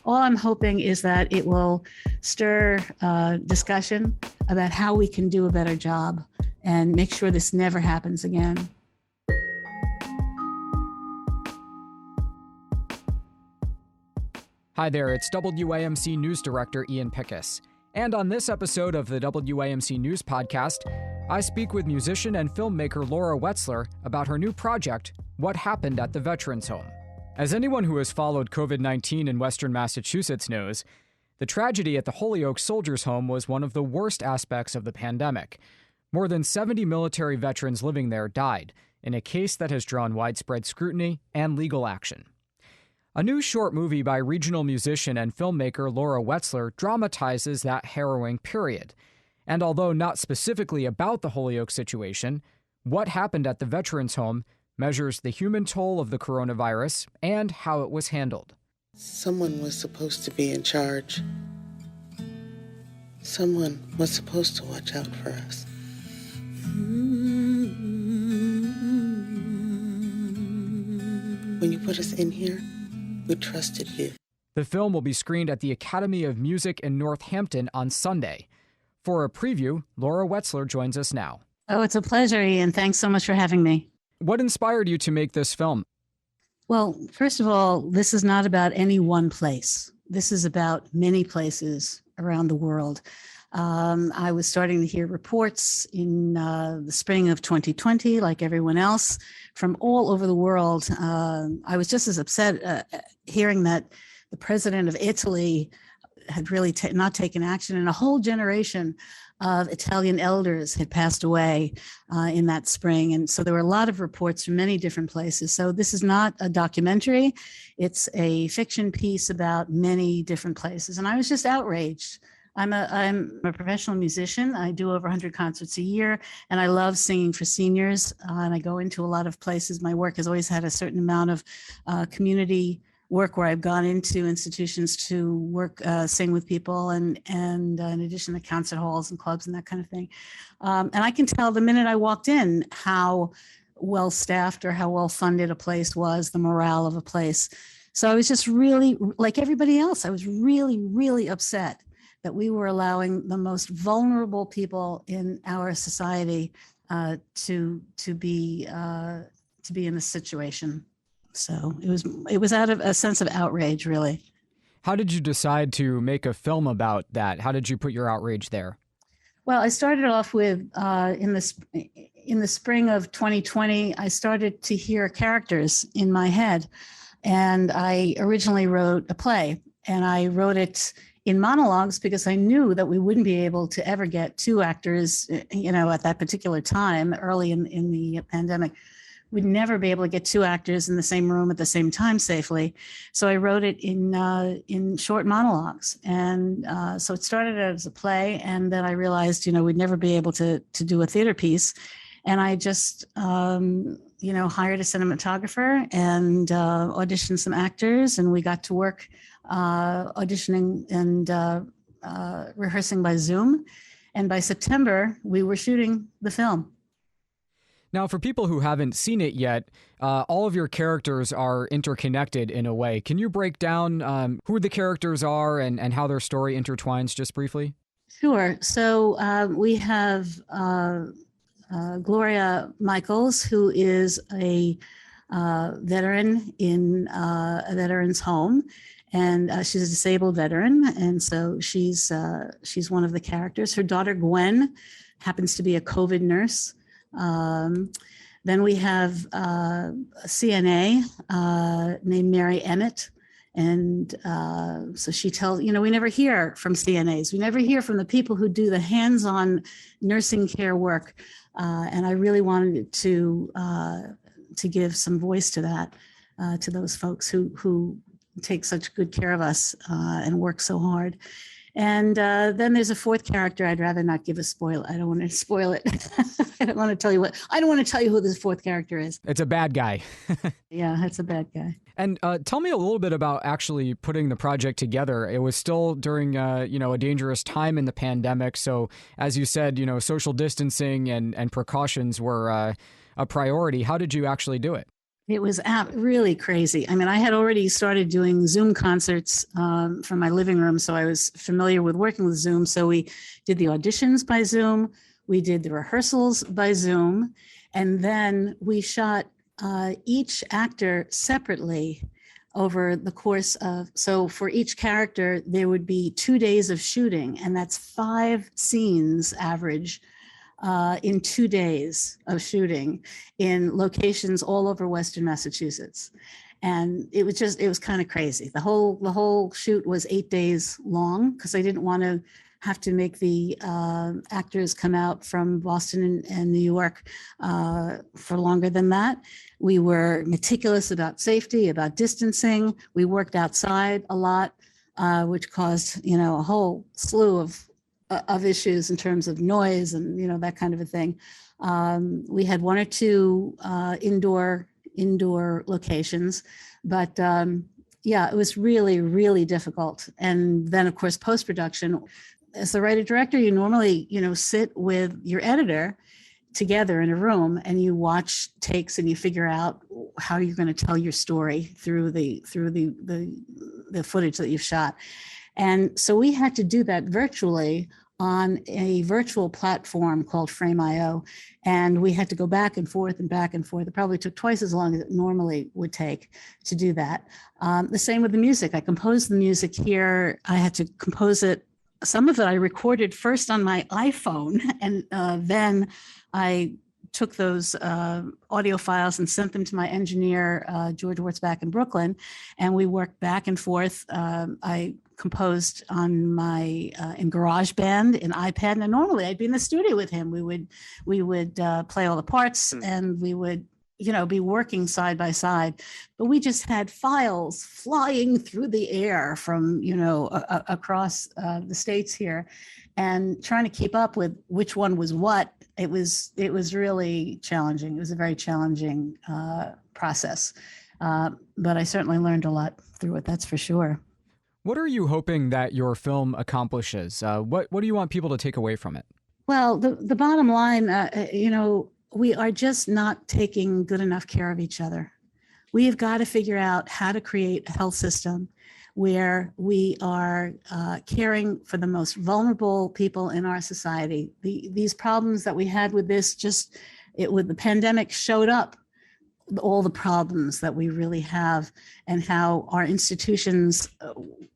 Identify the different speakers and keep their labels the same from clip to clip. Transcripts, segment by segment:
Speaker 1: all I'm hoping is that it will stir discussion about how we can do a better job and make sure this never happens again.
Speaker 2: Hi there, it's WAMC News Director Ian Pickus. And on this episode of the WAMC News Podcast, I speak with musician and filmmaker Laura Wetzler about her new project, What Happened at the Veterans Home. As anyone who has followed COVID-19 in Western Massachusetts knows, the tragedy at the Holyoke Soldiers Home was one of the worst aspects of the pandemic. More than 70 military veterans living there died in a case that has drawn widespread scrutiny and legal action. A new short movie by regional musician and filmmaker Laura Wetzler dramatizes that harrowing period. And although not specifically about the Holyoke situation, What Happened at the Veterans Home measures the human toll of the coronavirus and how it was handled.
Speaker 3: Someone was supposed to be in charge. Someone was supposed to watch out for us. When you put us in here, we trusted you.
Speaker 2: The film will be screened at the Academy of Music in Northampton on Sunday. For a preview, Laura Wetzler joins us now.
Speaker 1: Oh, it's a pleasure, Ian. Thanks so much for having me.
Speaker 2: What inspired you to make this film?
Speaker 1: Well, first of all, this is not about any one place. This is about many places around the world. I was starting to hear reports in the spring of 2020, like everyone else, from all over the world. I was just as upset hearing that the president of Italy had really not taken action, and a whole generation of Italian elders had passed away in that spring. And so there were a lot of reports from many different places. So this is not a documentary. It's a fiction piece about many different places. And I was just outraged. I'm a professional musician. I do over 100 concerts a year, and I love singing for seniors. And I go into a lot of places. My work has always had a certain amount of community work where I've gone into institutions to work, sing with people, and in addition to concert halls and clubs and that kind of thing. And I can tell the minute I walked in how well staffed or how well funded a place was, the morale of a place. So I was just really, like everybody else, I was really, really upset that we were allowing the most vulnerable people in our society to be in this situation. So it was out of a sense of outrage, really.
Speaker 2: How did you decide to make a film about that? How did you put your outrage there?
Speaker 1: Well, I started off with in the spring of 2020, I started to hear characters in my head, and I originally wrote a play, and I wrote it in monologues because I knew that we wouldn't be able to ever get two actors, at that particular time, early in the pandemic. We'd never be able to get two actors in the same room at the same time safely. So I wrote it in short monologues. And so it started as a play, and then I realized, we'd never be able to do a theater piece. And I just, hired a cinematographer and auditioned some actors, and we got to work auditioning and rehearsing by Zoom. And by September, we were shooting the film.
Speaker 2: Now, for people who haven't seen it yet, all of your characters are interconnected in a way. Can you break down who the characters are and how their story intertwines just briefly?
Speaker 1: Sure. So we have Gloria Michaels, who is a veteran in a veteran's home. And she's a disabled veteran. And so she's one of the characters. Her daughter, Gwen, happens to be a COVID nurse. Then we have a CNA named Mary Emmett. And so she tells, we never hear from CNAs. We never hear from the people who do the hands-on nursing care work. And I really wanted to give some voice to that, to those folks who take such good care of us and work so hard. And then there's a fourth character. I'd rather not give a spoil. I don't want to spoil it. I don't want to tell you who this fourth character is.
Speaker 2: It's a bad guy.
Speaker 1: Yeah, it's a bad guy.
Speaker 2: And tell me a little bit about actually putting the project together. It was still during, a dangerous time in the pandemic. So as you said, social distancing and precautions were a priority. How did you actually do it?
Speaker 1: It was really crazy. I mean, I had already started doing Zoom concerts from my living room, so I was familiar with working with Zoom. So we did the auditions by Zoom, we did the rehearsals by Zoom, and then we shot each actor separately over the course of, so for each character, there would be 2 days of shooting, and that's 5 scenes average in 2 days of shooting in locations all over Western Massachusetts. And it was kind of crazy. The whole shoot was 8 days long because I didn't want to have to make the actors come out from Boston and New York for longer than that. We were meticulous about safety, about distancing. We worked outside a lot, which caused, a whole slew of issues in terms of noise and, that kind of a thing. We had 1 or 2 indoor locations, but it was really, really difficult. And then of course, post-production, as the writer director, you normally, sit with your editor together in a room and you watch takes and you figure out how you're going to tell your story through the footage that you've shot. And so we had to do that virtually on a virtual platform called Frame.io. And we had to go back and forth and back and forth. It probably took twice as long as it normally would take to do that. The same with the music. I composed the music here. I had to compose it. Some of it I recorded first on my iPhone, and then I took those audio files and sent them to my engineer, George Wirtz, back in Brooklyn, and we worked back and forth. I composed on my in GarageBand, in iPad, and normally I'd be in the studio with him. We would play all the parts, and we would be working side by side. But we just had files flying through the air from across the states here, and trying to keep up with which one was what. It was really challenging. It was a very challenging process, but I certainly learned a lot through it. That's for sure.
Speaker 2: What are you hoping that your film accomplishes? What do you want people to take away from it?
Speaker 1: Well, the bottom line, we are just not taking good enough care of each other. We have got to figure out how to create a health system where we are caring for the most vulnerable people in our society. These problems that we had with this, with the pandemic, showed up all the problems that we really have, and how our institutions,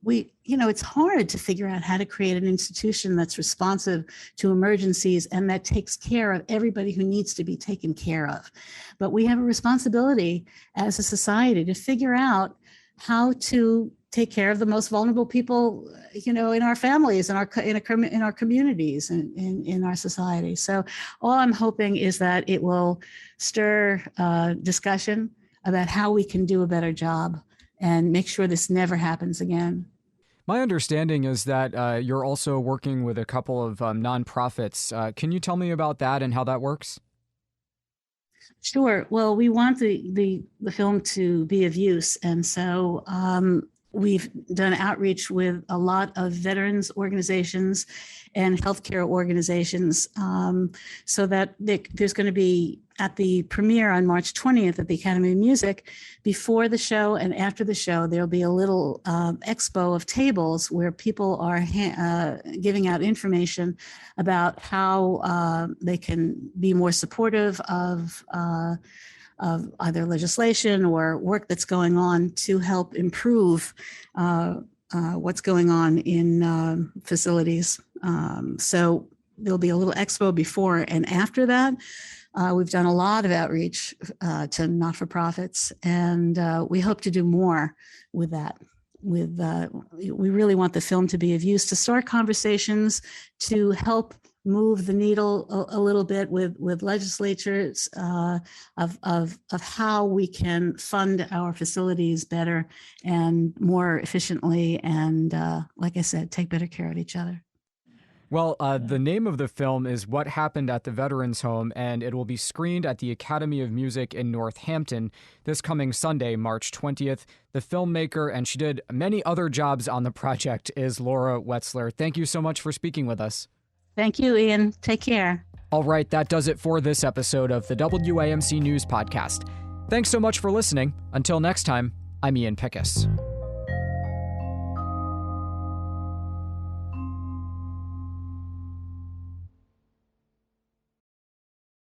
Speaker 1: it's hard to figure out how to create an institution that's responsive to emergencies and that takes care of everybody who needs to be taken care of. But we have a responsibility as a society to figure out how to take care of the most vulnerable people, in our families, in our communities, and in our society. So all I'm hoping is that it will stir discussion about how we can do a better job and make sure this never happens again.
Speaker 2: My understanding is that you're also working with a couple of nonprofits. Can you tell me about that and how that works?
Speaker 1: Sure. Well, we want the film to be of use, and so we've done outreach with a lot of veterans organizations and healthcare organizations, so that there's going to be, at the premiere on March 20th at the Academy of Music, before the show and after the show, there'll be a little expo of tables where people are giving out information about how they can be more supportive of either legislation or work that's going on to help improve what's going on in facilities. So there'll be a little expo before and after that. We've done a lot of outreach to not-for-profits, and we hope to do more with that. We really want the film to be of use, to start conversations, to help move the needle a little bit with legislatures of how we can fund our facilities better and more efficiently, and like I said, take better care of each other.
Speaker 2: Well, the name of the film is What Happened at the Veterans Home, and it will be screened at the Academy of Music in Northampton this coming Sunday, March 20th. The filmmaker, and she did many other jobs on the project, is Laura Wetzler. Thank you so much for speaking with us.
Speaker 1: Thank you, Ian. Take care.
Speaker 2: All right, that does it for this episode of the WAMC News Podcast. Thanks so much for listening. Until next time, I'm Ian Pickus.